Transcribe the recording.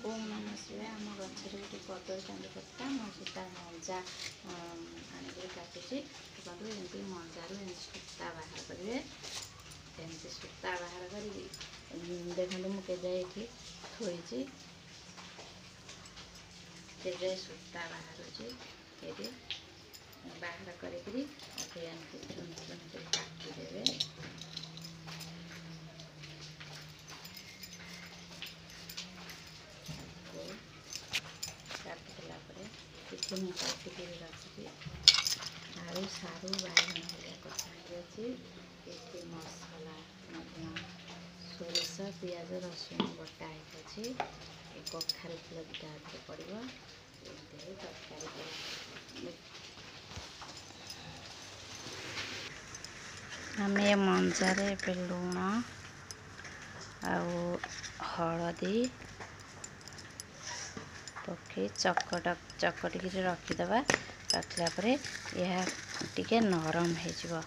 ओम नमः शिवाय। आम गचर गोटे कदली कांदी पत्ता मुझे तार मंजा आनिक काटुची एमती मंजार सूता बाहर करेंगे। एमती सूता बाहर कर देखते मुझे ये थोड़ी केजे सूता बाहर ये बाहर करी चुन चुन के काटिदेवे। काटिदेला टिफिन काटिक रखी आलू सारू बैगन कटाई ये मसला सोरिष पियाज रसुण बटा अच्छी कखार फूल दुटा पड़ो तरकारी। आम ये मंजार लुण हलदी पकई चकटिक रखीदे। रखला यह टिके नरम हो।